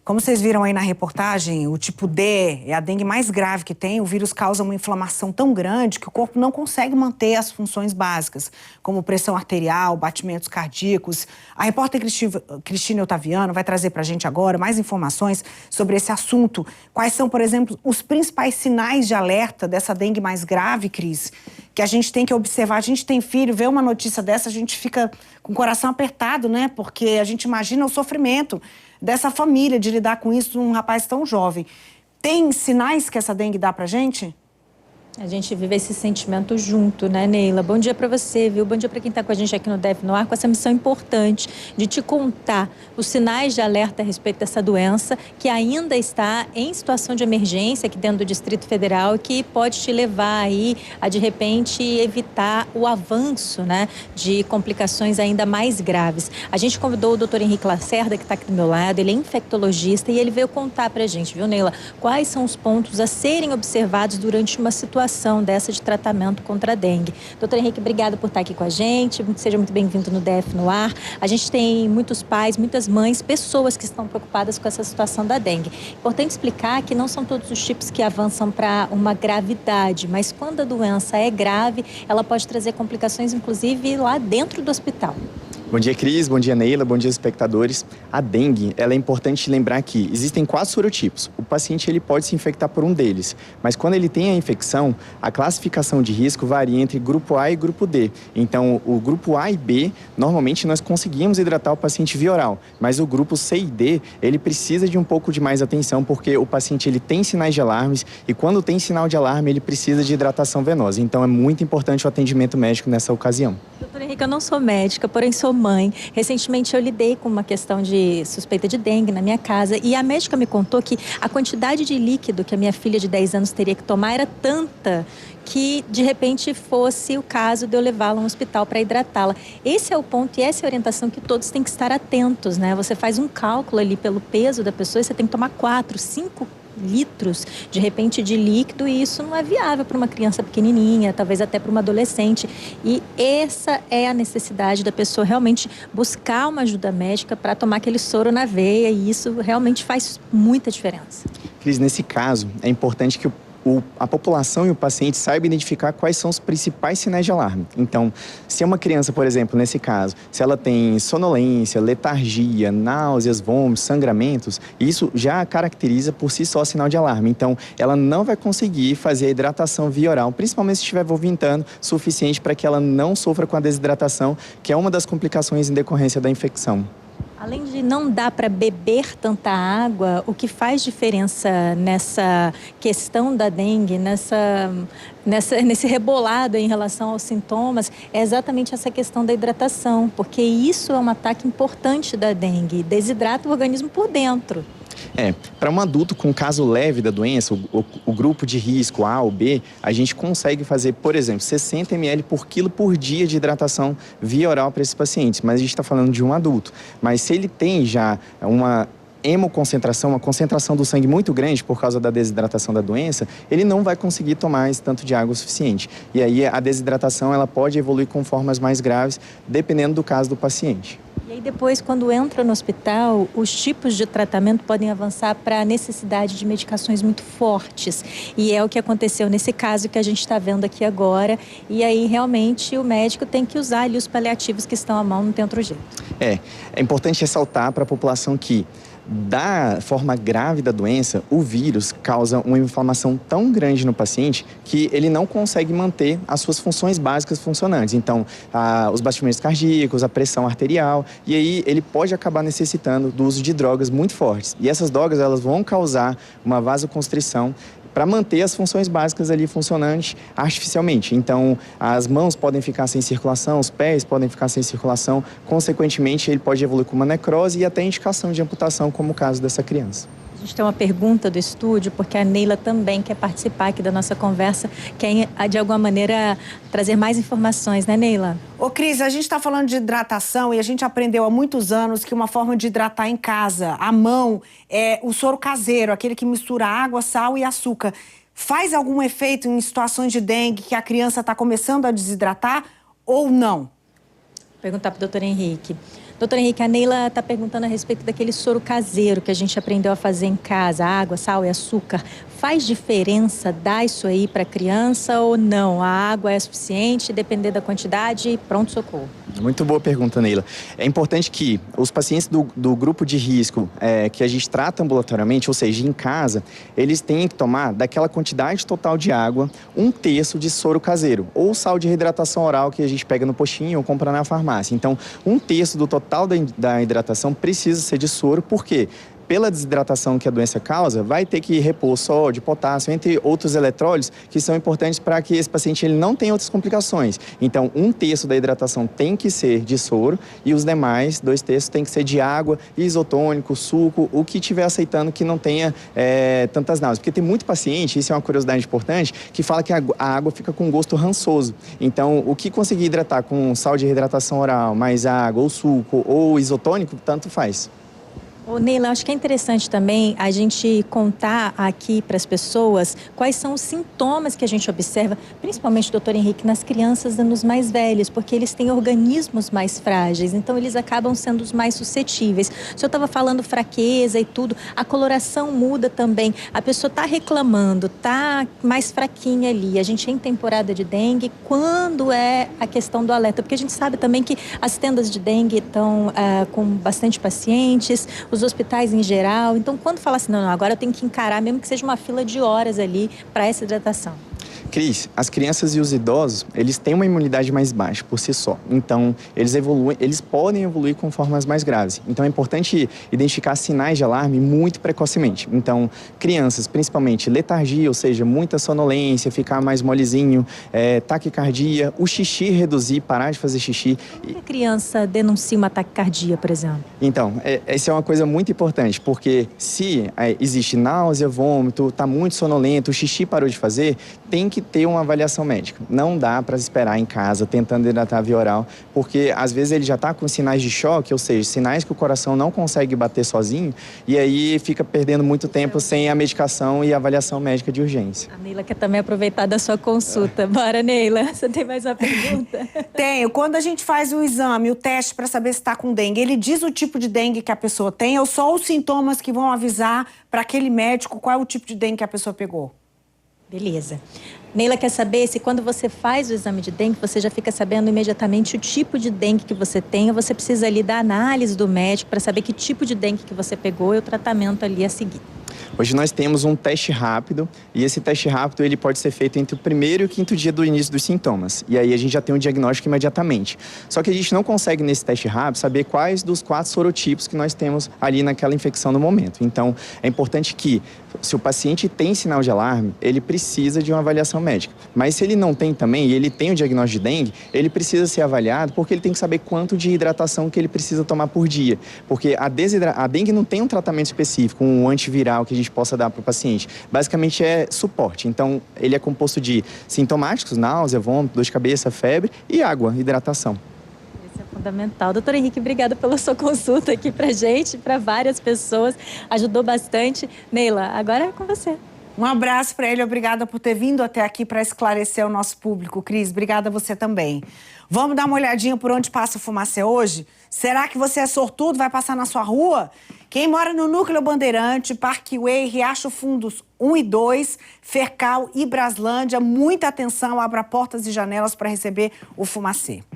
Como vocês viram aí na reportagem, o tipo D é a dengue mais grave que tem. O vírus causa uma inflamação tão grande que o corpo não consegue manter as funções básicas, como pressão arterial, batimentos cardíacos. A repórter Cristina Otaviano vai trazer para a gente agora mais informações sobre esse assunto. Quais são, por exemplo, os principais sinais de alerta dessa dengue mais grave, Cris, que a gente tem que observar? A gente tem filho, vê uma notícia dessa, a gente fica com o coração apertado, né? Porque a gente imagina o sofrimento dessa família de lidar com isso, um rapaz tão jovem. Tem sinais que essa dengue dá pra gente? A gente vive esse sentimento junto, né, Neila? Bom dia para você, viu? Bom dia para quem está com a gente aqui no DF no Ar, com essa missão importante de te contar os sinais de alerta a respeito dessa doença, que ainda está em situação de emergência aqui dentro do Distrito Federal e que pode te levar aí a, de repente, evitar o avanço, né, de complicações ainda mais graves. A gente convidou o Dr. Henrique Lacerda, que está aqui do meu lado, ele é infectologista e ele veio contar para a gente, viu, Neila, quais são os pontos a serem observados durante uma situação dessa de tratamento contra a dengue. Doutor Henrique, obrigada por estar aqui com a gente, seja muito bem-vindo no DF no Ar. A gente tem muitos pais, muitas mães, pessoas que estão preocupadas com essa situação da dengue. Importante explicar que não são todos os tipos que avançam para uma gravidade, mas quando a doença é grave, ela pode trazer complicações, inclusive, lá dentro do hospital. Bom dia, Cris. Bom dia, Neila. Bom dia, espectadores. A dengue, ela é importante lembrar que existem 4 sorotipos. O paciente ele pode se infectar por um deles, mas quando ele tem a infecção, a classificação de risco varia entre grupo A e grupo D. Então, o grupo A e B, normalmente nós conseguimos hidratar o paciente via oral, mas o grupo C e D, ele precisa de um pouco de mais atenção, porque o paciente ele tem sinais de alarmes e quando tem sinal de alarme, ele precisa de hidratação venosa. Então, é muito importante o atendimento médico nessa ocasião. Doutor Henrique, eu não sou médica, porém sou mãe. Recentemente eu lidei com uma questão de suspeita de dengue na minha casa e a médica me contou que a quantidade de líquido que a minha filha de 10 anos teria que tomar era tanta que de repente fosse o caso de eu levá-la a um hospital para hidratá-la. Esse é o ponto e essa é a orientação que todos têm que estar atentos, né? Você faz um cálculo ali pelo peso da pessoa e você tem que tomar 4, 5 litros, de repente, de líquido, e isso não é viável para uma criança pequenininha, talvez até para uma adolescente. E essa é a necessidade da pessoa realmente buscar uma ajuda médica para tomar aquele soro na veia, e isso realmente faz muita diferença. Cris, nesse caso, é importante que a população e o paciente saibam identificar quais são os principais sinais de alarme. Então, se é uma criança, por exemplo, nesse caso, se ela tem sonolência, letargia, náuseas, vômitos, sangramentos, isso já caracteriza por si só sinal de alarme. Então, ela não vai conseguir fazer a hidratação via oral, principalmente se estiver vomitando, suficiente para que ela não sofra com a desidratação, que é uma das complicações em decorrência da infecção. Além de não dar para beber tanta água, o que faz diferença nessa questão da dengue, nesse rebolado em relação aos sintomas, é exatamente essa questão da hidratação, porque isso é um ataque importante da dengue, desidrata o organismo por dentro. Para um adulto com caso leve da doença, o grupo de risco A ou B, a gente consegue fazer, por exemplo, 60 ml por quilo por dia de hidratação via oral para esses pacientes, mas a gente está falando de um adulto. Mas se ele tem já uma hemoconcentração, uma concentração do sangue muito grande por causa da desidratação da doença, ele não vai conseguir tomar esse tanto de água suficiente. E aí a desidratação ela pode evoluir com formas mais graves, dependendo do caso do paciente. E aí depois, quando entra no hospital, os tipos de tratamento podem avançar para a necessidade de medicações muito fortes. E é o que aconteceu nesse caso que a gente está vendo aqui agora. E aí, realmente, o médico tem que usar ali os paliativos que estão à mão, não tem outro jeito. É importante ressaltar para a população que, da forma grave da doença, o vírus causa uma inflamação tão grande no paciente que ele não consegue manter as suas funções básicas funcionantes. Então, os batimentos cardíacos, a pressão arterial, e aí ele pode acabar necessitando do uso de drogas muito fortes. E essas drogas, elas vão causar uma vasoconstrição para manter as funções básicas ali funcionantes artificialmente. Então, as mãos podem ficar sem circulação, os pés podem ficar sem circulação, consequentemente, ele pode evoluir com uma necrose e até indicação de amputação, como o caso dessa criança. A gente tem uma pergunta do estúdio, porque a Neila também quer participar aqui da nossa conversa, quer, de alguma maneira, trazer mais informações, né, Neila? Ô, Cris, a gente está falando de hidratação e a gente aprendeu há muitos anos que uma forma de hidratar em casa, à mão, é o soro caseiro, aquele que mistura água, sal e açúcar. Faz algum efeito em situações de dengue que a criança está começando a desidratar ou não? Vou perguntar para o doutor Henrique. Doutor Henrique, a Neila está perguntando a respeito daquele soro caseiro que a gente aprendeu a fazer em casa, água, sal e açúcar. Faz diferença dar isso aí para a criança ou não? A água é suficiente, depender da quantidade, pronto, socorro. Muito boa pergunta, Neila. É importante que os pacientes do grupo de risco que a gente trata ambulatoriamente, ou seja, em casa, eles tenham que tomar daquela quantidade total de água, 1/3 de soro caseiro, ou sal de reidratação oral que a gente pega no postinho ou compra na farmácia. Então, 1/3 do total da hidratação precisa ser de soro, por quê? Pela desidratação que a doença causa, vai ter que repor sódio, potássio, entre outros eletrólitos que são importantes para que esse paciente ele não tenha outras complicações. Então, 1/3 da hidratação tem que ser de soro e os demais 2/3 tem que ser de água, isotônico, suco, o que estiver aceitando que não tenha tantas náuseas. Porque tem muito paciente, isso é uma curiosidade importante, que fala que a água fica com gosto rançoso. Então, o que conseguir hidratar com sal de reidratação oral, mais água, ou suco, ou isotônico, tanto faz. Ô, Neila, acho que é interessante também a gente contar aqui para as pessoas quais são os sintomas que a gente observa, principalmente, doutor Henrique, nas crianças e nos mais velhos, porque eles têm organismos mais frágeis, então eles acabam sendo os mais suscetíveis. O senhor estava falando fraqueza e tudo, a coloração muda também, a pessoa está reclamando, está mais fraquinha ali, a gente é em temporada de dengue, quando é a questão do alerta? Porque a gente sabe também que as tendas de dengue estão com bastante pacientes, os hospitais em geral. Então, quando fala assim, não, agora eu tenho que encarar, mesmo que seja uma fila de horas ali para essa hidratação. Cris, as crianças e os idosos, eles têm uma imunidade mais baixa por si só. Então, eles podem evoluir com formas mais graves. Então, é importante identificar sinais de alarme muito precocemente. Então, crianças, principalmente letargia, ou seja, muita sonolência, ficar mais molezinho, taquicardia, o xixi reduzir, parar de fazer xixi. Por que a criança denuncia uma taquicardia, por exemplo? Então, essa é uma coisa muito importante, porque se existe náusea, vômito, está muito sonolento, o xixi parou de fazer, tem que ter uma avaliação médica. Não dá para esperar em casa tentando hidratar via oral, porque às vezes ele já está com sinais de choque, ou seja, sinais que o coração não consegue bater sozinho, e aí fica perdendo muito tempo sem a medicação e a avaliação médica de urgência. A Neila quer também aproveitar da sua consulta. Bora, Neila, você tem mais uma pergunta? Tenho. Quando a gente faz o exame, o teste para saber se está com dengue, ele diz o tipo de dengue que a pessoa tem ou só os sintomas que vão avisar para aquele médico qual é o tipo de dengue que a pessoa pegou? Beleza. Neila quer saber se quando você faz o exame de dengue, você já fica sabendo imediatamente o tipo de dengue que você tem, ou você precisa ali da análise do médico para saber que tipo de dengue que você pegou e o tratamento ali a seguir. Hoje nós temos um teste rápido e esse teste rápido ele pode ser feito entre o 1º e o 5º dia do início dos sintomas. E aí a gente já tem um diagnóstico imediatamente. Só que a gente não consegue nesse teste rápido saber quais dos 4 sorotipos que nós temos ali naquela infecção no momento. Então é importante que se o paciente tem sinal de alarme, ele precisa de uma avaliação médica. Mas se ele não tem também e ele tem o diagnóstico de dengue, ele precisa ser avaliado porque ele tem que saber quanto de hidratação que ele precisa tomar por dia. Porque a dengue não tem um tratamento específico, um antiviral que a gente possa dar para o paciente. Basicamente é suporte. Então, ele é composto de sintomáticos, náusea, vômito, dor de cabeça, febre e água, hidratação. Isso é fundamental. Doutor Henrique, obrigada pela sua consulta aqui pra gente, para várias pessoas. Ajudou bastante. Neila, agora é com você. Um abraço para ele, obrigada por ter vindo até aqui para esclarecer o nosso público. Cris, obrigada a você também. Vamos dar uma olhadinha por onde passa o Fumacê hoje? Será que você é sortudo, vai passar na sua rua? Quem mora no Núcleo Bandeirante, Parkway, Riacho Fundos 1 e 2, Fercal e Braslândia, muita atenção, abra portas e janelas para receber o Fumacê.